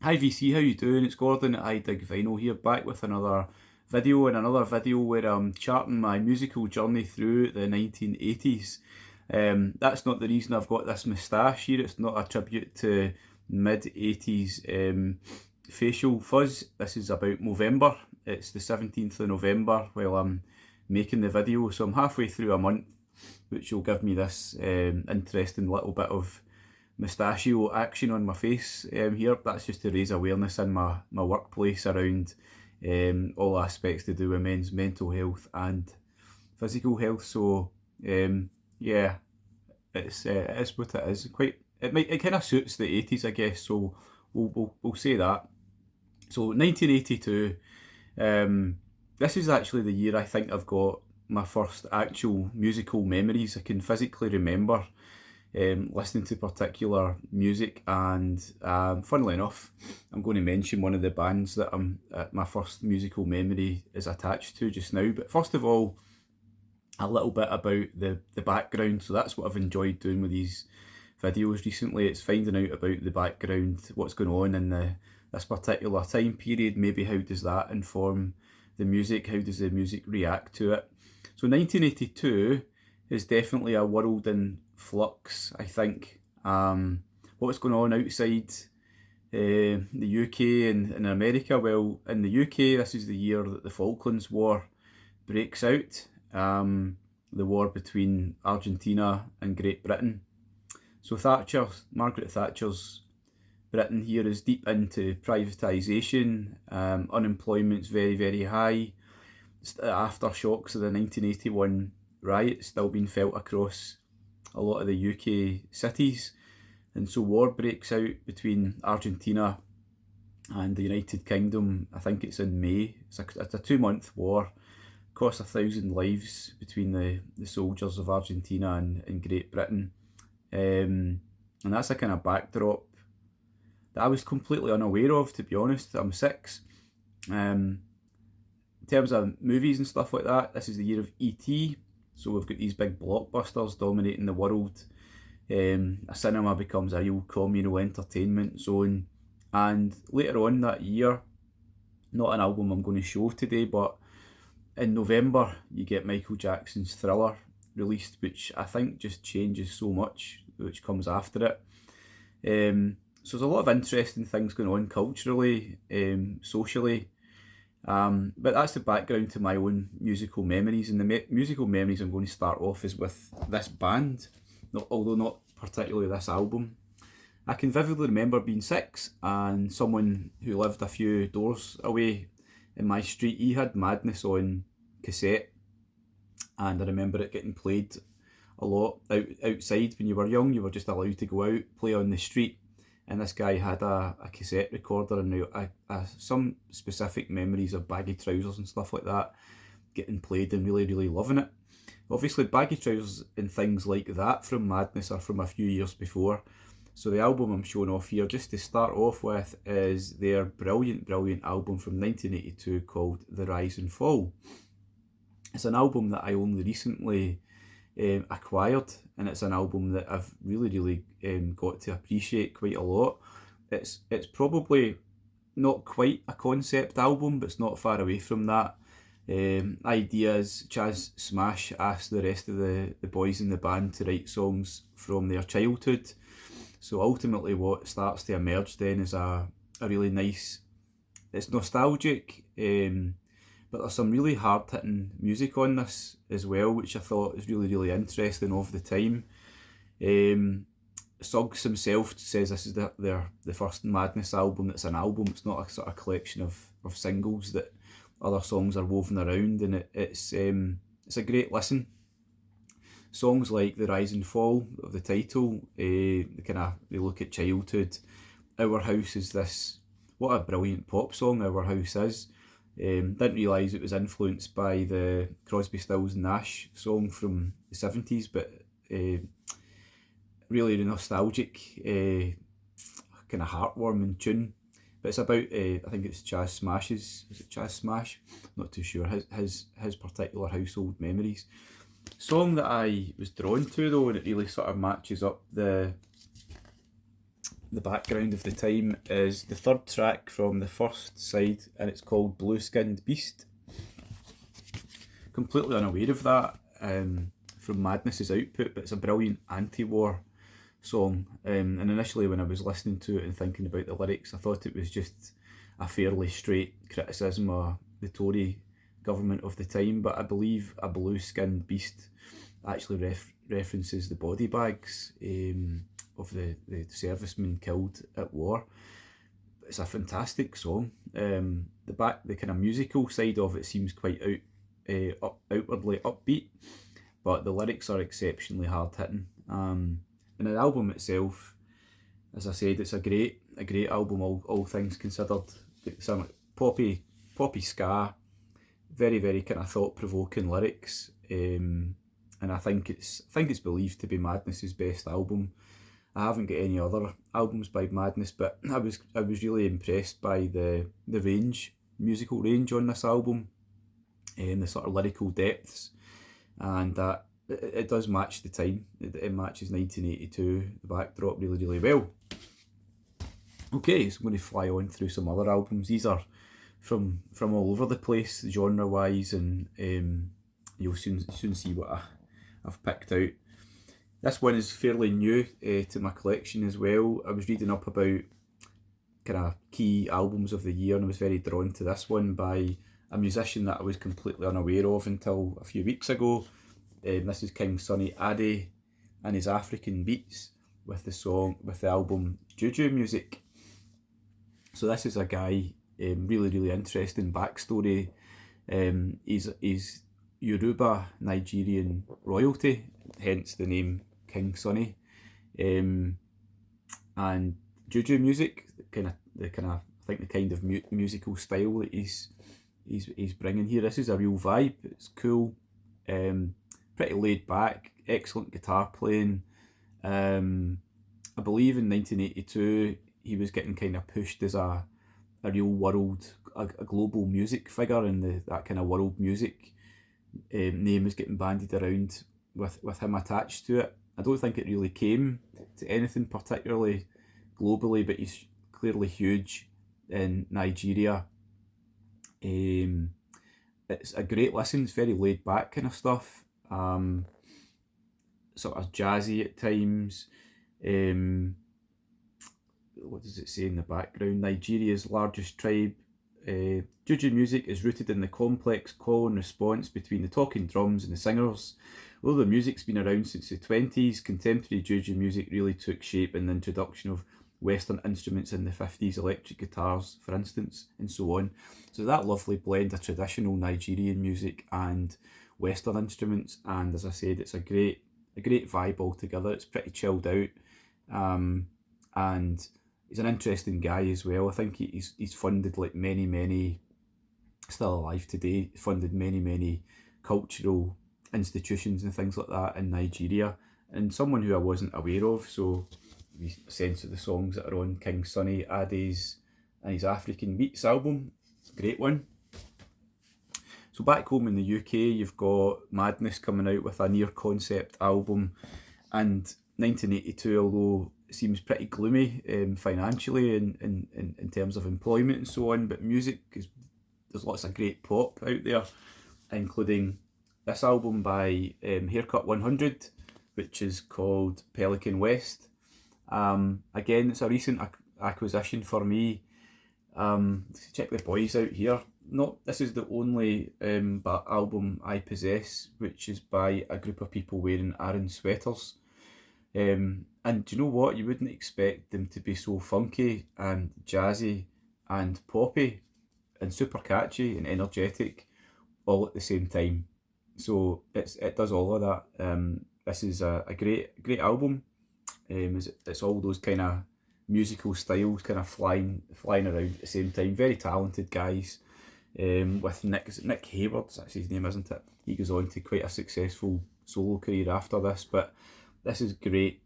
Hi VC, how you doing? It's Gordon at I Dig Vinyl here, back with another video where I'm charting my musical journey through the 1980s. That's not the reason I've got this moustache here. It's not a tribute to mid-80s facial fuzz. This is about November. It's the 17th of November while I'm making the video, so I'm halfway through a month, which will give me this interesting little bit of mustachio action on my face here. That's just to raise awareness in my workplace around all aspects to do with men's mental health and physical health. So yeah, it is what it is. It kind of suits the 80s, I guess. So we'll say that. So 1982. This is actually the year I think I've got my first actual musical memories. I can physically remember listening to particular music, and funnily enough, I'm going to mention one of the bands that my first musical memory is attached to just now. But first of all, a little bit about the background. So that's what I've enjoyed doing with these videos recently. It's finding out about the background, what's going on in this particular time period. Maybe how does that inform the music? How does the music react to it? So 1982 is definitely a world in flux, I think. What's going on outside the UK and in America? Well, in the UK, this is the year that the Falklands War breaks out, the war between Argentina and Great Britain. So Margaret Thatcher's Britain here is deep into privatisation, unemployment's very, very high. Aftershocks of the 1981 riots still being felt across a lot of the UK cities. And so war breaks out between Argentina and the United Kingdom. I think it's in May. It's a 2-month war. Cost 1,000 lives between the soldiers of Argentina and Great Britain. And that's a kind of backdrop that I was completely unaware of, to be honest. I'm 6. In terms of movies and stuff like that, this is the year of E.T. So we've got these big blockbusters dominating the world. A cinema becomes a real communal entertainment zone. And later on that year, not an album I'm going to show today, but in November you get Michael Jackson's Thriller released, which I think just changes so much, which comes after it. So there's a lot of interesting things going on culturally, socially. But that's the background to my own musical memories, and the musical memories I'm going to start off is with this band, although not particularly this album. I can vividly remember being 6, and someone who lived a few doors away in my street, he had Madness on cassette, and I remember it getting played a lot outside. When you were young, you were just allowed to go out, play on the street, and this guy had a cassette recorder, and some specific memories of Baggy Trousers and stuff like that getting played and really, really loving it. Obviously, Baggy Trousers and things like that from Madness are from a few years before. So the album I'm showing off here, just to start off with, is their brilliant, brilliant album from 1982 called The Rise and Fall. It's an album that I only recently acquired, and it's an album that I've really, really got to appreciate quite a lot. It's probably not quite a concept album, but it's not far away from that. Ideas, Chas Smash asked the rest of the boys in the band to write songs from their childhood. So ultimately what starts to emerge then is a really nice, it's nostalgic, but there's some really hard-hitting music on this as well, which I thought is really, really interesting of the time. Suggs himself says this is the first Madness album that's an album. It's not a sort of collection of singles that other songs are woven around, and it's a great listen. Songs like The Rise and Fall of the title, they look at childhood. Our House is this, what a brilliant pop song Our House is. Didn't realise it was influenced by the Crosby, Stills and Nash song from the 70s, but really nostalgic, kind of heartwarming tune. But it's about, I think it's Chas Smash's, is it Chas Smash? Not too sure, his particular household memories. Song that I was drawn to though, and it really sort of matches up the the background of the time is the third track from the first side, and it's called Blue Skinned Beast. Completely unaware of that from Madness's output, but it's a brilliant anti-war song. And initially when I was listening to it and thinking about the lyrics, I thought it was just a fairly straight criticism of the Tory government of the time, but I believe a blue-skinned beast actually references the body bags of the servicemen killed at war. It's a fantastic song. The kind of musical side of it seems quite outwardly upbeat, but the lyrics are exceptionally hard-hitting. And the album itself, as I said, it's a great album, all things considered. Some poppy ska, very kind of thought-provoking lyrics, and I think it's believed to be Madness's best album. I haven't got any other albums by Madness, but I was really impressed by the musical range on this album, and the sort of lyrical depths, and that it does match the time. It matches 1982, the backdrop, really well. Okay, so I'm going to fly on through some other albums. These are from all over the place, genre-wise, and you'll soon see what I've picked out. This one is fairly new to my collection as well. I was reading up about kind of key albums of the year, and I was very drawn to this one by a musician that I was completely unaware of until a few weeks ago. This is King Sunny Ade and his African Beats with the album Juju Music. So this is a guy, really interesting backstory. He's Yoruba Nigerian royalty, hence the name King Sunny. And Juju music, the kind of musical style that he's bringing here. This is a real vibe. It's cool, pretty laid back, excellent guitar playing. I believe in 1982 he was getting kind of pushed as a real world, a global music figure, and that kind of world music name was getting bandied around with him attached to it. I don't think it really came to anything particularly globally, but he's clearly huge in Nigeria. It's a great listen. It's very laid back kind of stuff, sort of jazzy at times. What does it say in the background? Nigeria's largest tribe. Juju music is rooted in the complex call and response between the talking drums and the singers. Although the music's been around since the 20s, contemporary Juju music really took shape in the introduction of Western instruments in the 50s, electric guitars, for instance, and so on. So that lovely blend of traditional Nigerian music and Western instruments, and as I said, it's a great vibe altogether. It's pretty chilled out, and he's an interesting guy as well. I think he's funded like many, still alive today, funded many cultural institutions and things like that in Nigeria, and someone who I wasn't aware of. So we sense of the songs that are on King Sunny Ade's and his African Beats album, great one. So back home in the UK, you've got Madness coming out with a near concept album, and 1982, although it seems pretty gloomy financially in terms of employment and so on, but there's lots of great pop out there, including this album by Haircut 100, which is called Pelican West. Again, it's a recent acquisition for me. Check the boys out here. This is the only album I possess which is by a group of people wearing Aran sweaters. And do you know what? You wouldn't expect them to be so funky and jazzy and poppy and super catchy and energetic all at the same time. So it does all of that. This is a great album. It's all those kind of musical styles kind of flying around at the same time. Very talented guys. With Nick Hayward, that's his name, isn't it? He goes on to quite a successful solo career after this, but this is great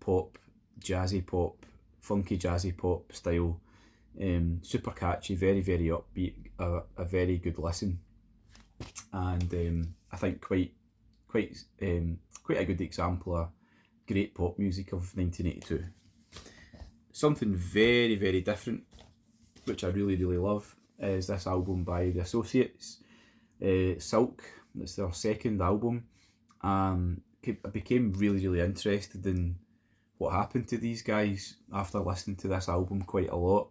pop, jazzy pop, funky jazzy pop style. Super catchy, very upbeat, a very good listen, and I think quite a good example of great pop music of 1982. Something very, very different, which I really, really love, is this album by The Associates, Silk. It's their second album. I became really, really interested in what happened to these guys after listening to this album quite a lot.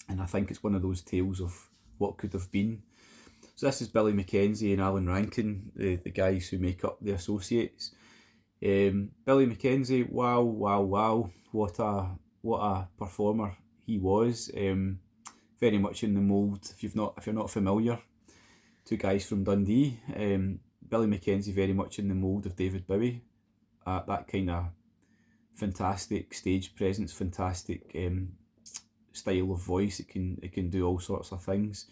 And I think it's one of those tales of what could have been. So this is Billy Mackenzie and Alan Rankin, the guys who make up The Associates. Billy Mackenzie, wow, wow, wow! What a performer he was. Very much in the mould. If you're not familiar, two guys from Dundee. Billy Mackenzie very much in the mould of David Bowie. That kind of fantastic stage presence, fantastic style of voice. It can do all sorts of things.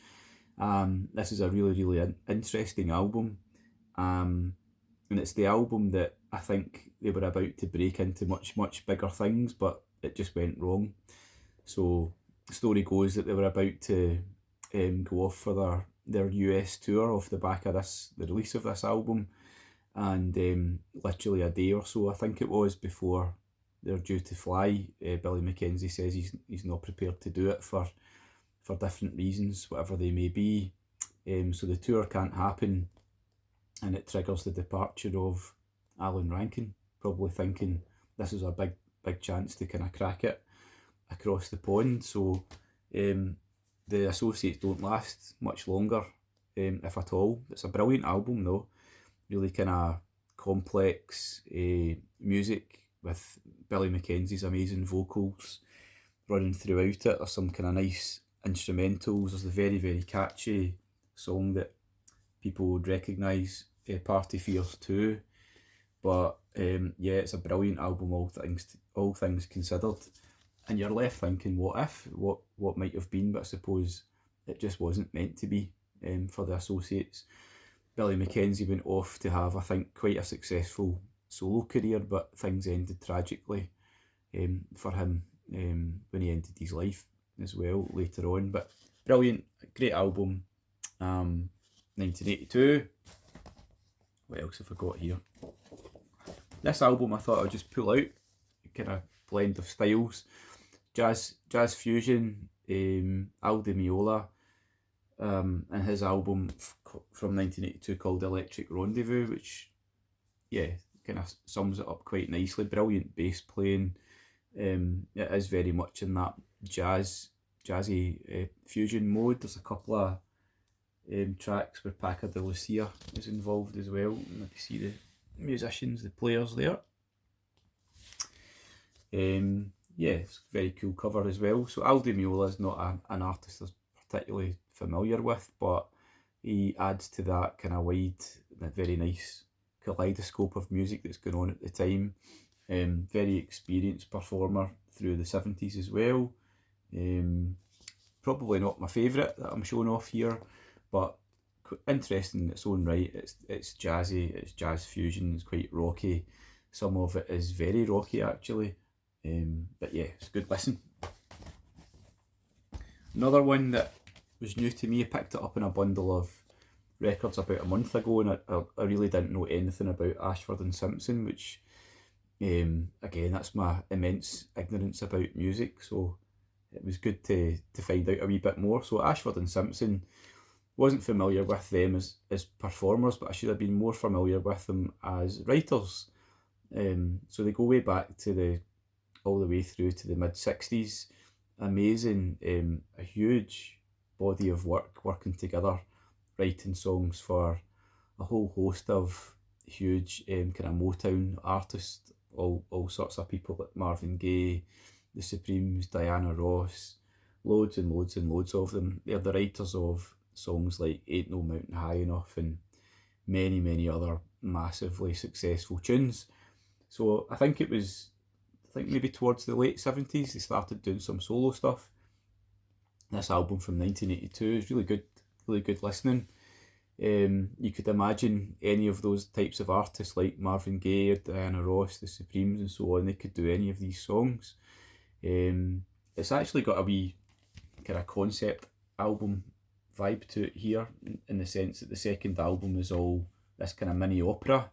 This is a really, really interesting album. And it's the album that I think they were about to break into much, much bigger things, but it just went wrong. So the story goes that they were about to go off for their US tour off the back of the release of this album, and literally a day or so, I think it was, before they're due to fly, Billy Mackenzie says he's not prepared to do it for different reasons, whatever they may be. So the tour can't happen, and it triggers the departure of Alan Rankin, probably thinking this is a big chance to kind of crack it across the pond. So the Associates don't last much longer, if at all. It's a brilliant album though, really kind of complex music with Billy Mackenzie's amazing vocals running throughout it. There's some kind of nice instrumentals. There's the very, very catchy song that people would recognise, Party Fears 2. But yeah, it's a brilliant album, all things considered. And you're left thinking, what if? What might have been? But I suppose it just wasn't meant to be for the Associates. Billy Mackenzie went off to have, I think, quite a successful solo career, but things ended tragically for him when he ended his life as well later on. But brilliant, great album. 1982. What else have I got here? This album I thought I'd just pull out, kind of blend of styles. Jazz fusion, Aldi Meola, and his album from 1982 called Electric Rendezvous, which, yeah, kind of sums it up quite nicely. Brilliant bass playing. It is very much in that jazzy fusion mode. There's a couple of tracks where Paca de Lucia is involved as well. And you see the musicians, the players there. Yeah, it's a very cool cover as well. So Aldi Meola is not an artist I was particularly familiar with, but he adds to that kind of wide, that very nice kaleidoscope of music that's going on at the time. Very experienced performer through the 70s as well. Probably not my favourite that I'm showing off here, but interesting in its own right. It's jazzy, it's jazz fusion, it's quite rocky. Some of it is very rocky actually. But yeah, it's a good listen. Another one that was new to me, I picked it up in a bundle of records about a month ago, and I really didn't know anything about Ashford and Simpson, which again, that's my immense ignorance about music, so it was good to find out a wee bit more. So Ashford and Simpson, wasn't familiar with them as performers, but I should have been more familiar with them as writers. So they go way back to all the way through to the mid-60s. Amazing, a huge body of work working together, writing songs for a whole host of huge kind of Motown artists, all sorts of people like Marvin Gaye, the Supremes, Diana Ross, loads and loads and loads of them. They're the writers of songs like Ain't No Mountain High Enough and many, many other massively successful tunes. So I think maybe towards the late 70s they started doing some solo stuff. This album from 1982 is really good listening. You could imagine any of those types of artists like Marvin Gaye or Diana Ross, the Supremes and so on, they could do any of these songs. It's actually got a wee kind of concept album vibe to it here, in the sense that the second album is all this kind of mini opera,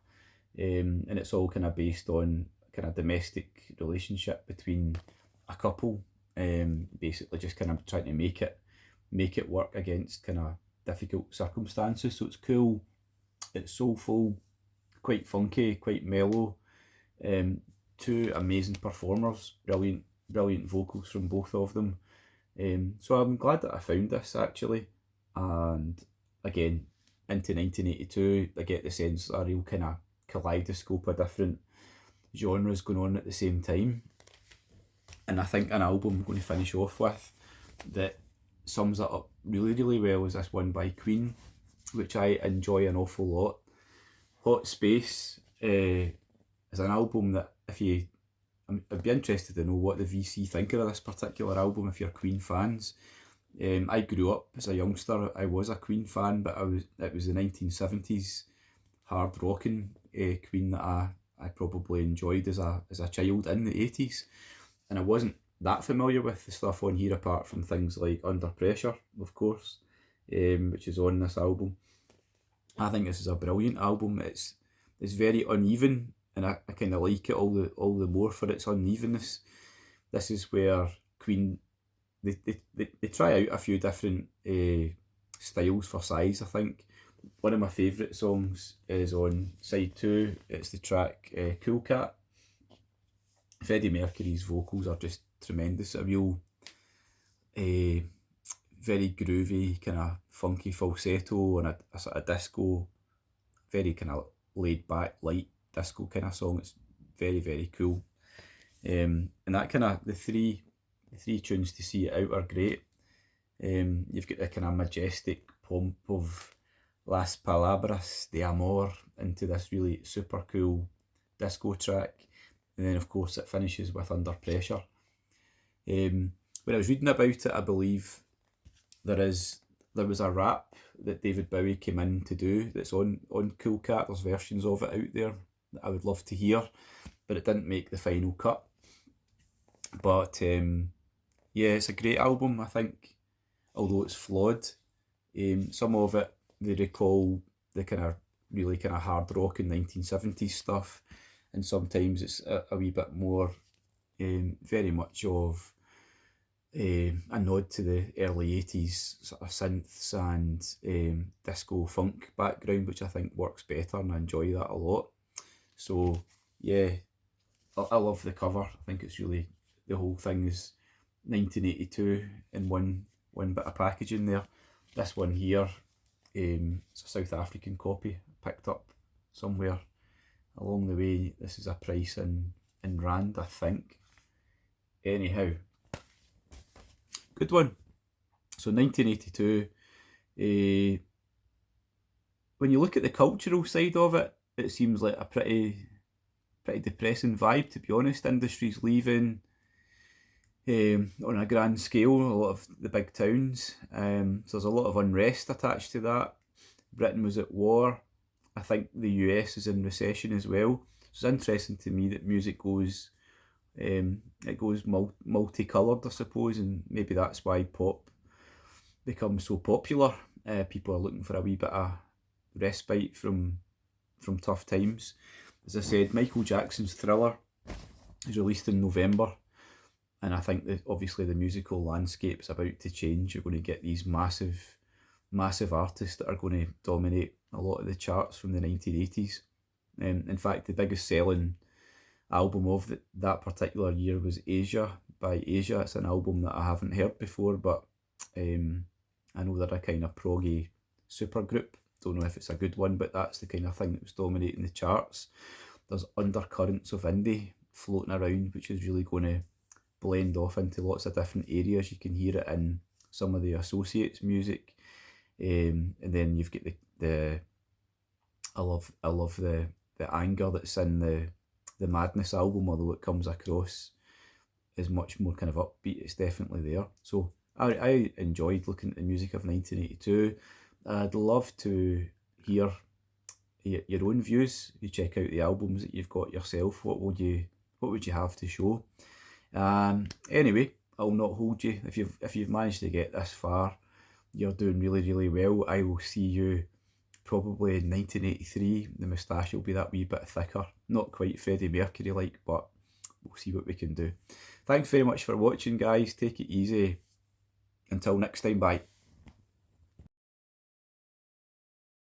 and it's all kind of based on kind of domestic relationship between a couple, basically just kind of trying to make it work against kind of difficult circumstances. So it's cool, it's soulful, quite funky, quite mellow. Um, Two amazing performers, brilliant vocals from both of them. So I'm glad that I found this actually, and again into 1982, I get the sense a real kind of kaleidoscope of different genres going on at the same time. And I think an album I'm going to finish off with that sums it up really well is this one by Queen, which I enjoy an awful lot. Hot Space is an album that I'd be interested to know what the VC think of this particular album if you're Queen fans. I grew up as a youngster. I was a Queen fan, but it was the 1970s hard rocking Queen that I probably enjoyed as a child in the 80s, and I wasn't that familiar with the stuff on here apart from things like Under Pressure, of course, which is on this album. I think this is a brilliant album. It's very uneven, and I kind of like it all the more for its unevenness. This is where Queen they try out a few different styles for size. I think one of my favourite songs is on side 2. It's the track Cool Cat. Freddie Mercury's vocals are just tremendous. A real very groovy, kind of funky falsetto and a sort of disco, very kind of laid back, light disco kind of song. It's very cool. And that kind of the three tunes to see it out are great. You've got the kind of majestic pomp of Las Palabras de Amor into this really super cool disco track, and then of course it finishes with Under Pressure. When I was reading about it, I believe there was a rap that David Bowie came in to do that's on Cool Cat. There's versions of it out there that I would love to hear, but it didn't make the final cut. But yeah, it's a great album, I think, although it's flawed. Some of it, they recall the kind of really kind of hard rock in 1970s stuff, and sometimes it's a wee bit more very much of a nod to the early 80s sort of synths and disco funk background, which I think works better, and I enjoy that a lot. So yeah, I love the cover. I think it's really, the whole thing is 1982 in one bit of packaging there. This one here, it's a South African copy picked up somewhere along the way. This is a price in rand, I think. Anyhow, good one. So 1982, when you look at the cultural side of it, it seems like a pretty depressing vibe, to be honest. Industry's leaving on a grand scale, a lot of the big towns. So there's a lot of unrest attached to that. Britain was at war. I think the US is in recession as well. So it's interesting to me that music goes multicoloured, I suppose, and maybe that's why pop becomes so popular. People are looking for a wee bit of respite from tough times. As I said, Michael Jackson's Thriller is released in November, and I think that obviously the musical landscape is about to change. You're going to get these massive artists that are going to dominate a lot of the charts from the 1980s. In fact, the biggest selling album of that particular year was Asia by Asia. It's an album that I haven't heard before, but I know they're a kind of proggy supergroup. Don't know if it's a good one, but that's the kind of thing that was dominating the charts. There's undercurrents of indie floating around, which is really going to blend off into lots of different areas. You can hear it in some of the Associates' music, and then you've got the I love the anger that's in the Madness album, although it comes across as much more kind of upbeat. It's definitely there. So I enjoyed looking at the music of 1982. I'd love to hear your own views. You check out the albums that you've got yourself. What would you have to show? Anyway, I'll not hold you. If you've managed to get this far, you're doing really well. I will see you probably in 1983. The moustache will be that wee bit thicker. Not quite Freddie Mercury like, but we'll see what we can do. Thanks very much for watching, guys. Take it easy. Until next time, bye.